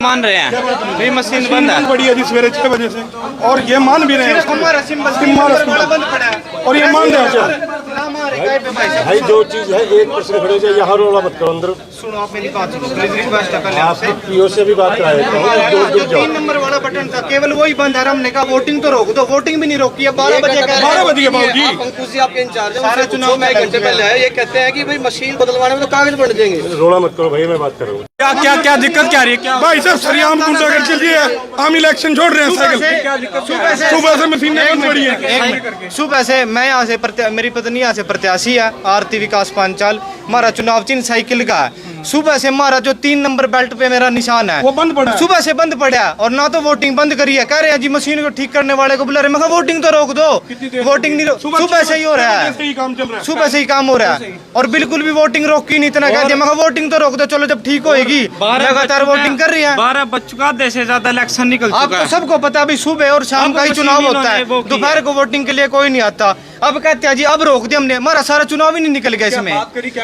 मान रहे हैं मेरी मशीन बंद है। पड़ी है जी सवेरे 6 बजे से और ये मान भी रहे हैं और ये मान रहे हैं। भाई जो चीज है एक प्रश्न खड़े जाए यहाँ रोला मत करो अंदर। सुनो आप मेरी बात सुनो, प्लीज रिक्वेस्ट है पहले आपसे पीओ से भी बात कराए तो 3 नंबर वाला बटन था, केवल वही बंद है। हमने कहा वोटिंग तो रोक दो, वोटिंग भी नहीं रोकी है। 12 बजे कह रहे हैं। 12 बजे के बाद जी अंकुश जी आपके इंचार्ज हैं, सारे चुनाव में 1 घंटे पहले आए, ये कहते हैं कि भाई मशीन बदलवाने में तो कागज बन जाएंगे। रोला मत करो भाई, मैं बात कर रहा हूँ। क्या क्या क्या दिक्कत क्या आ रही है? क्या भाई साहब सरियाम गुंडागर्दी चल रही है, हम इलेक्शन छोड़ रहे हैं। सुबह से मशीन बंद पड़ी है। सुबह से मैं यहाँ से मेरी पत्नी यहाँ से प्रत्याशी है, आरती विकास पांचाल। हमारा चुनाव चिन्ह साइकिल का है। सुबह से हमारा जो 3 नंबर बेल्ट पे मेरा निशान है वो बंद पड़ा है। सुबह से बंद पड़ा है और ना तो वोटिंग बंद करी है। कह रहे हैं जी मशीन को ठीक करने वाले को बुला रहे। मैं कहा वोटिंग तो रोक दो, वोटिंग नहीं सुबह से ही हो रहा है, सुबह से ही काम हो रहा है और बिल्कुल भी वोटिंग रोकी नहीं। इतना कह दिया, मैं कहा वोटिंग तो रोक दो, चलो जब ठीक होएगी। लगातार वोटिंग कर रही है। 12 बज चुका, आधे से ज्यादा इलेक्शन निकल चुका आपको है। सबको पता है, अभी सुबह और शाम का ही चुनाव होता है, दोपहर को वोटिंग के लिए कोई नहीं आता। अब कहते हैं जी अब रोक दिया हमने, हमारा सारा चुनाव ही नहीं निकल गया इसमें।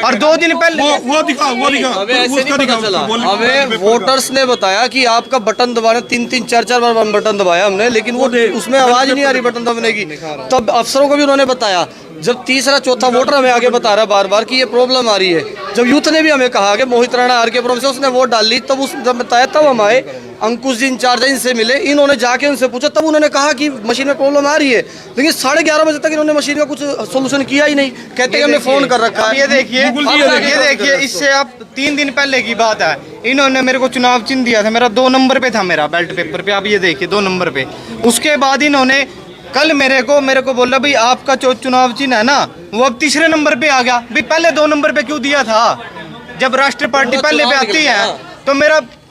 और 2 दिन पहले वो दिखा हमें ऐसे नहीं पता चला, हमें वोटर्स ने बताया कि आपका बटन दबाने 3-3, 4-4 बार बटन दबाया हमने, लेकिन वो उसमें आवाज नहीं आ रही बटन दबाने की। तब अफसरों को भी उन्होंने बताया। जब तीसरा चौथा वोटर हमें आगे बता रहा है बार बार कि ये प्रॉब्लम आ रही है। जब यूथ ने भी हमें कहा कि मोहित राणा आर के से उसने वोट डाल ली, तब उस जब बताया तब हम आए। अंकुश जी इंचार्ज इनसे मिले, इन्होंने जाके उनसे पूछा, तब उन्होंने कहा कि मशीन में प्रॉब्लम आ रही है। लेकिन 11:30 बजे तक इन्होंने मशीन का कुछ सोल्यूशन किया ही नहीं। कहते हैं हमने फोन कर रखा है। ये देखिए इससे आप 3 दिन पहले की बात है, इन्होंने मेरे को चुनाव चिन्ह दिया था, मेरा 2 नंबर पे था मेरा बेल्ट पेपर पे। आप ये देखिए 2 नंबर पे। उसके बाद इन्होंने कल मेरे को बोला भाई आपका जो चुनाव चिन्ह है ना वो अब 3रे नंबर पे आ गया। भाई पहले 2 नंबर पे क्यों दिया था? जब राष्ट्रीय पार्टी पहले पे आती है तो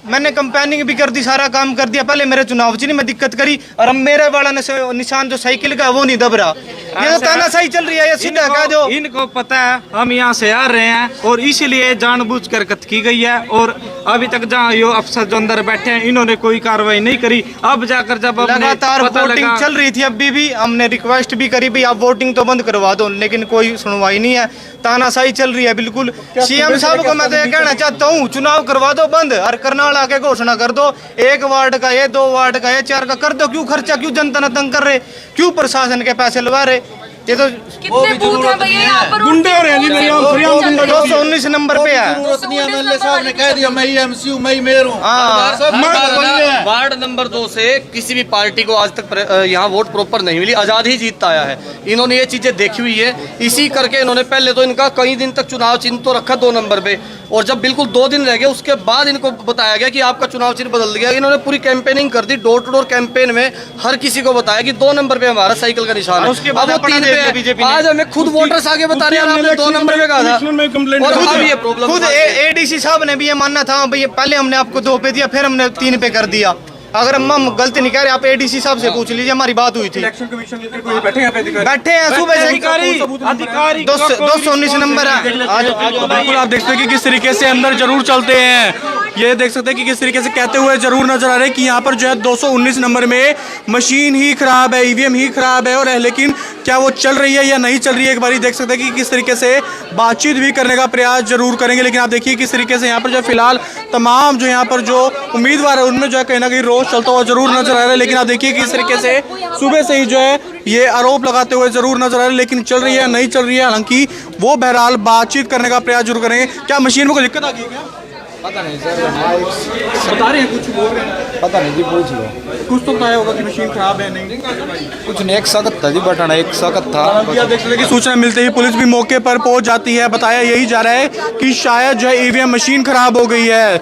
मैंने कंपेनिंग भी कर दी, सारा काम कर दिया। पहले मेरे चुनाव चिन्ह में दिक्कत करी और अब मेरे वाला निशान जो साइकिल का वो नहीं दब रहा। ये तो तानाशाही चल रही है, ये सीधा कह दो। इनको पता है हम यहाँ से आ रहे हैं और इसीलिए जानबूझकर कत की गई है। और अभी तक जहाँ ये अफसर जो अंदर बैठे हैं इन्होंने कोई कार्रवाई नहीं करी। अब जाकर जब लगातार वोटिंग चल रही थी, अभी भी हमने रिक्वेस्ट भी करी भाई आप वोटिंग तो बंद करवा दो, लेकिन कोई सुनवाई नहीं है। तानाशाही चल रही है बिल्कुल। सीएम साहब को मैं तो ये कहना चाहता हूँ, चुनाव करवा दो बंद और करनाल आके घोषणा कर दो 1 वार्ड का ये, 2 वार्ड का ये, 4 का कर दो। क्यों खर्चा, क्यों जनता न तंग कर रहे, क्यों प्रशासन के पैसे लगा रहे? ये तो कितने बूथ हैं भैया यहाँ पर? गुंडे हो रहे हैं जी, 219 नंबर पे है। एमएलए साहब ने कह दिया मैं ही एमसीयू, मैं ही मेयर हूँ। वार्ड नंबर 2 से किसी भी पार्टी को आज तक यहाँ वोट प्रॉपर नहीं मिली, आजाद ही जीतता आया है। इन्होंने ये चीजें देखी हुई है, इसी करके इन्होंने पहले तो इनका कई दिन तक चुनाव चिन्ह तो रखा 2 नंबर पे, और जब बिल्कुल 2 दिन रह गए उसके बाद इनको बताया गया कि आपका चुनाव चिन्ह बदल दिया। इन्होंने पूरी कैंपेनिंग कर दी, डोर टू डोर कैंपेन में हर किसी को बताया कि 2 नंबर पे हमारा साइकिल का निशान है। उसके बाद अब वो 3 पे आज हमें खुद वोटर्स आगे बता रहे हैं आपने 2 नंबर पे कहा था। और अब ये प्रॉब्लम खुद एडीसी साहब ने भी ये मानना था भाई पहले हमने आपको 2 पे दिया, फिर हमने 3 पे कर दिया। अगर हम गलती नहीं कह रहे, आप एडीसी साहब से पूछ लीजिए, हमारी बात हुई थी। बैठे हैं सुबह से अधिकारी 219 नंबर है। बिल्कुल आप देखते हैं कि किस तरीके से अंदर जरूर चलते हैं। ये देख सकते हैं कि किस तरीके से कहते हुए जरूर नजर आ रहे हैं कि यहाँ पर जो है 219 नंबर में मशीन ही खराब है, ईवीएम ही खराब है। और लेकिन क्या वो चल रही है या नहीं चल रही है, एक बार देख सकते हैं कि किस तरीके से बातचीत भी करने का प्रयास जरूर करेंगे। लेकिन आप देखिए किस तरीके से यहाँ पर जो फिलहाल तमाम जो यहाँ पर जो उम्मीदवार है उनमें जो है कहीं ना कहीं रोष चलता हुआ जरूर नजर आ रहा है। लेकिन आप देखिए किस तरीके से सुबह से ही जो है ये आरोप लगाते हुए जरूर नजर आ रहे हैं, लेकिन चल रही है नहीं चल रही है। हालांकि वो बहरहाल बातचीत करने का प्रयास जरूर करेंगे। क्या मशीन में कोई दिक्कत आ गई है क्या? पता नहीं सर, बता रहे हैं, कुछ बोल रहे हैं, पता नहीं जी, पूछ लो। कुछ तो बताया होगा कि मशीन खराब है नहीं? कुछ नहीं, एक सख्त था जी, बटन एक सख्त था। देख सकते कि सूचना मिलते ही पुलिस भी मौके पर पहुंच जाती है। बताया यही जा रहा है कि शायद जो है ईवीएम मशीन खराब हो गई है।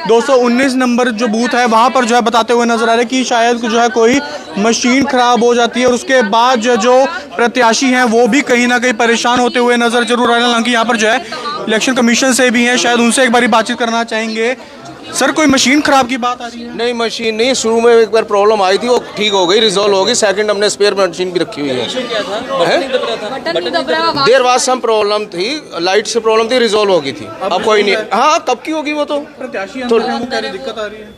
219 नंबर जो बूथ है वहां पर जो है बताते हुए नजर आ रहे हैं कि शायद जो है कोई मशीन खराब हो जाती है और उसके बाद जो प्रत्याशी हैं वो भी कहीं ना कहीं परेशान होते हुए नजर जरूर आ रहे हैं। हालांकि यहाँ पर जो है इलेक्शन कमीशन से भी हैं, शायद उनसे एक बार बातचीत करना चाहेंगे। सर कोई मशीन खराब की बात आ रही है? नहीं, मशीन नहीं, शुरू में एक बार प्रॉब्लम आई थी, वो ठीक हो गई, रिजॉल्व हो गई। सेकंड हमने स्पेयर मशीन भी रखी हुई है। देर बाद से प्रॉब्लम थी, लाइट से प्रॉब्लम थी, रिजॉल्व हो गई थी। अब कोई नहीं। हाँ, कब की होगी वो तो दिक्कत आ रही है।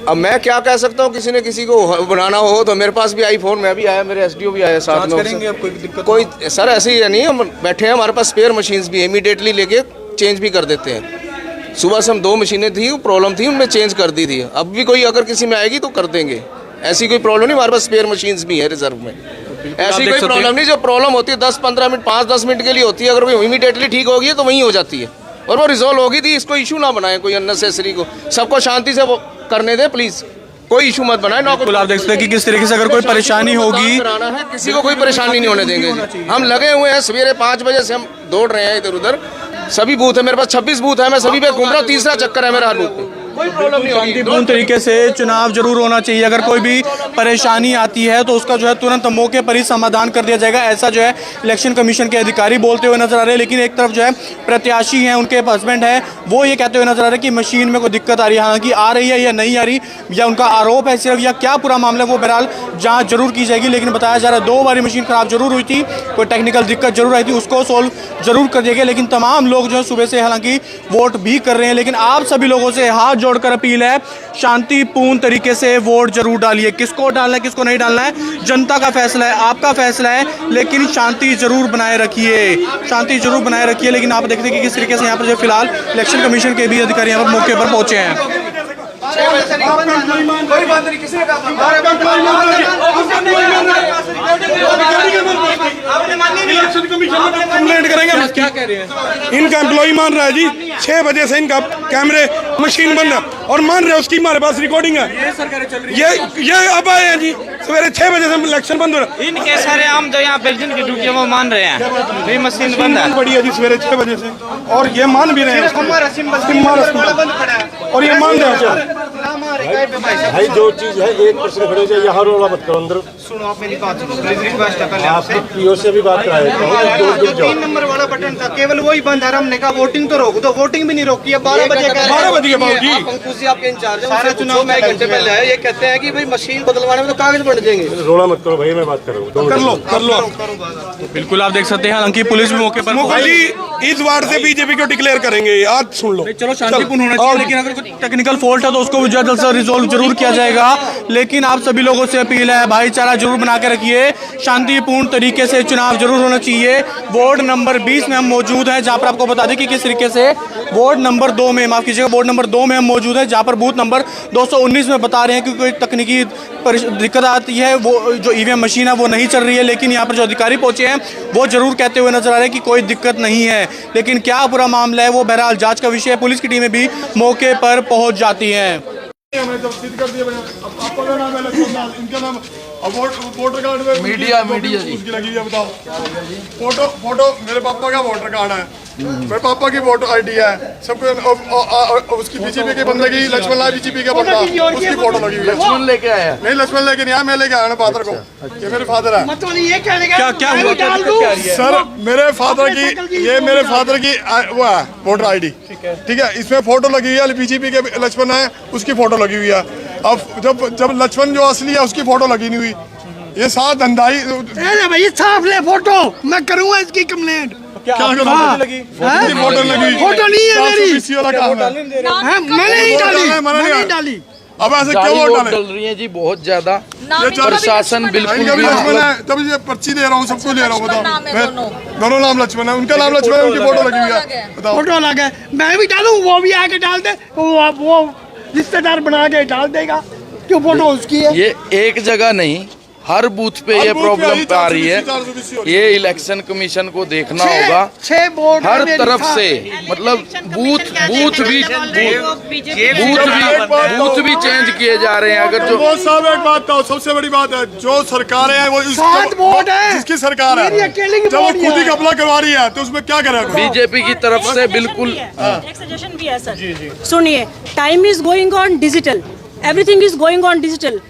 अब मैं क्या कह सकता हूँ, किसी ने किसी को बनाना हो तो मेरे पास भी आईफोन में भी आया, मेरे एसडीओ भी आया साथ में। करेंगे अब कोई दिक्कत? कोई सर ऐसे ही नहीं, हम बैठे हैं, हमारे पास स्पेयर मशीन्स भी है, इमीडिएटली लेके चेंज भी कर देते हैं। सुबह से हम 2 मशीनें थी, प्रॉब्लम थी, उनमें चेंज कर दी थी। अब भी कोई अगर किसी में आएगी तो कर देंगे, ऐसी कोई प्रॉब्लम नहीं। हमारे पास स्पेयर मशीन्स भी है रिजर्व में, ऐसी कोई प्रॉब्लम नहीं। जो प्रॉब्लम होती है 10-15 मिनट 5-10 मिनट के लिए होती है, अगर वो इमीडिएटली ठीक होगी तो वहीं हो जाती है और वो रिजॉल्व होगी थी। इसको इशू ना बनाए कोई अननेसेसरी को, सबको शांति से वो करने दे प्लीज़, कोई इशू मत बनाए। ना बिल्कुल आप देख सकते हैं कि किस तरीके से अगर कोई परेशानी होगी, कराना है, किसी को कोई परेशानी नहीं होने देंगे। हम लगे हुए हैं, सवेरे 5 बजे से हम दौड़ रहे हैं इधर उधर, सभी बूथ है मेरे पास, 26 बूथ है, मैं सभी पे घूम रहा हूँ, तीसरा चक्कर है मेरा हर बूथ पे। कोई प्रॉब्लम नहीं होगी। शांतिपूर्ण तरीके से चुनाव जरूर होना चाहिए। अगर कोई भी परेशानी आती है तो उसका जो है तुरंत मौके पर ही समाधान कर दिया जाएगा, ऐसा जो है इलेक्शन कमीशन के अधिकारी बोलते हुए नजर आ रहे हैं। लेकिन एक तरफ जो है प्रत्याशी हैं, उनके हस्बैंड है, वो ये कहते हुए नजर आ रहे हैं कि मशीन में कोई दिक्कत आ रही है। हालांकि आ रही है या नहीं आ रही, या उनका आरोप है सिर्फ, या क्या पूरा मामला, वो बहरहाल जाँच जरूर की जाएगी। लेकिन बताया जा रहा है 2 बार मशीन खराब जरूर हुई थी, कोई टेक्निकल दिक्कत जरूर आई थी, उसको सोल्व जरूर कर दिया गया। लेकिन तमाम लोग जो है सुबह से हालांकि वोट भी कर रहे हैं। लेकिन आप सभी लोगों से हाथ जोड़कर अपील है, शांतिपूर्ण तरीके से वोट जरूर डालिए। किसको डालना है किसको नहीं डालना है जनता का फैसला है, आपका फैसला है, लेकिन शांति जरूर बनाए रखिए, शांति जरूर बनाए रखिए। लेकिन आप देखते हैं कि किस तरीके से यहाँ पर जो फिलहाल इलेक्शन कमीशन के भी अधिकारी यहाँ पर मौके पर पहुंचे हैं। कोई बात नहीं, किसी ने कंप्लेंट करेंगे। क्या कह रहे हैं? इनका एम्प्लॉय मान रहा है जी, 6 बजे से इनका कैमरे मशीन बंद है और मान रहे हैं, उसकी हमारे पास रिकॉर्डिंग है। ये सरकारें चल रही है, ये अब आए हैं जी, सवेरे 6 बजे से इलेक्शन बंद हो रहा है। इनके सारे आम जो यहाँ पे जिनकी ड्यूटी है वो मान रहे हैं, ये मशीन बंद है। बड़ी है जी सवेरे 6 बजे से, और ये मान भी रहे हैं, और ये मान रहे हैं। भाई जो चीज है 1% खड़े हो जाए, यहाँ रोला मत करो अंदर। सुनो, आप मेरी बात सुनो प्लीज, रिक्वेस्ट है पहले आपसे पीओ से भी बात कराए, 3 नंबर वाला बटन था, केवल वही बंद है। हमने कहा वोटिंग तो रोक दो, वोटिंग भी नहीं रोकी है। 12 बजे के 12 बजे के बाद जी अंकुश जी आपके इंचार्ज हैं, सारे चुनाव में 1 घंटे पहले आए, ये कहते हैं कि भाई मशीन बदलवाने में तो कागज बन जाएंगे। रोला मत करो भाई, मैं बात कर रहा हूँ, कर लो। बिल्कुल आप देख सकते हैं हालांकि पुलिस भी मौके पर जी इस वार्ड से बीजेपी को डिक्लेयर करेंगे, आज सुन लो। चलो शांतिपूर्ण होना चाहिए, लेकिन अगर कोई टेक्निकल फॉल्ट है तो उसको जल्द से रिजोल्व जरूर किया जाएगा। लेकिन आप सभी लोगों से अपील है, भाईचारा जरूर बना के रखिए, शांतिपूर्ण तरीके से चुनाव जरूर होना चाहिए। वार्ड नंबर 20 में हम मौजूद हैं, जहां पर आपको बता दें कि किस तरीके से वार्ड नंबर 2 में, माफ कीजिएगा, वार्ड नंबर 2 में हम मौजूद हैं, जहां पर बूथ नंबर 219 में बता रहे हैं कि कोई तकनीकी दिक्कत आती है, वो जो ईवीएम मशीन है वो नहीं चल रही है। लेकिन यहाँ पर जो अधिकारी पहुंचे हैं वो जरूर कहते हुए नजर आ रहे हैं कि कोई दिक्कत नहीं है। लेकिन क्या पूरा मामला है वो बहरहाल जांच का विषय है, पुलिस की टीमें भी मौके पर पहुंच जाती हैं। वोटर कार्ड में मीडिया जी उसकी लगी है, बताओ। फोटो मेरे पापा का वोटर कार्ड है, मेरे पापा की वोटर आईडी है, सबको उसकी बीजेपी के बंदे की, लक्ष्मण लाल बीजेपी का बंदा, उसकी फोटो लगी हुई है। लक्ष्मण लेके आया नहीं, लक्ष्मण लेके नहीं आया, मैं लेके आया ना फादर को, ये मेरे फादर है। क्या हुआ सर मेरे फादर की वो है वोटर आईडी, ठीक है, इसमें फोटो लगी हुई है, बीजेपी के लक्ष्मण है उसकी फोटो लगी हुई है। अब जब लक्ष्मण जो असली है उसकी फोटो लगी नहीं हुई, ये साथ धंधाई भाई साफ ले फोटो, मैं करूंगा इसकी कंप्लेंट। क्या फोटो लगी? फोटो नहीं है मेरी, मैंने नहीं डाली। अब ऐसे क्यों वोट डाल रही है जी बहुत ज्यादा, प्रशासन बिल्कुल लक्ष्मण है, तब ये पर्ची दे रहा हूँ, सबको ले रहा हूँ, बताओ। दोनों नाम लक्ष्मण है, उनका नाम लक्ष्मण है, उनकी फोटो लगी हुई है, बताओ। फोटो लगा, मैं भी डालूं, वो भी आके डाल दे, वो रिश्तेदार बना के डाल देगा, क्यों फोटो उसकी है। ये एक जगह नहीं, हर बूथ पे ये प्रॉब्लम आ रही है। ये इलेक्शन कमीशन को देखना होगा, हर तरफ से, मतलब बूथ भी चेंज किए जा रहे हैं। अगर जो वो साहब एक बात था, सबसे बड़ी बात है, जो सरकारें हैं वो जिसकी सरकार है, जब वो खुद ही घपला करवा रही है तो उसमें क्या करेगा बीजेपी की तरफ से? बिल्कुल एक सजेशन भी है सर, सुनिए, time is going on digital, everything is going on digital,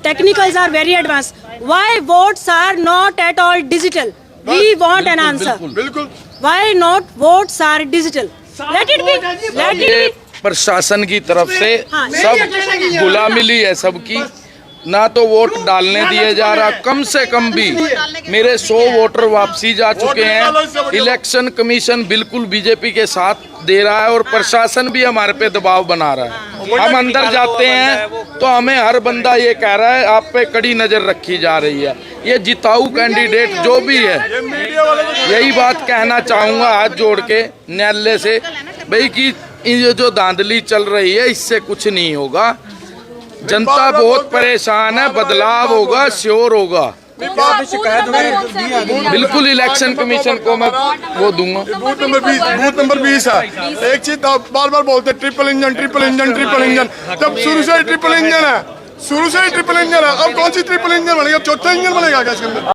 technicals are very advanced. Why votes are not at all digital? We want an answer. बिल्कुल। Why not votes are digital? Let it be. प्रशासन की तरफ से सब गुला मिली है सबकी, ना तो वोट डालने दिए जा रहा, कम से कम भी मेरे 100 वोटर वापसी जा चुके हैं। इलेक्शन कमीशन बिल्कुल बीजेपी के साथ दे रहा है और प्रशासन भी हमारे पे दबाव बना रहा है। हम अंदर जाते हैं तो हमें हर बंदा ये कह रहा है आप पे कड़ी नजर रखी जा रही है। ये जिताऊ कैंडिडेट जो भी है, यही बात कहना चाहूँगा हाथ जोड़ के न्यायालय से भाई कि ये जो धांधली चल रही है इससे कुछ नहीं होगा। जनता बहुत परेशान है, बदलाव होगा, श्योर होगा। बिल्कुल इलेक्शन कमीशन को मैं वो दूंगा। बूथ नंबर 20 है। एक चीज बार बार बोलते triple engine triple engine triple engine, जब शुरू से ही ट्रिपल इंजन है, शुरू से ही ट्रिपल इंजन है। अब कौन सी ट्रिपल इंजन बनेगा? चौथा इंजन बनेगा क्या इसके अंदर?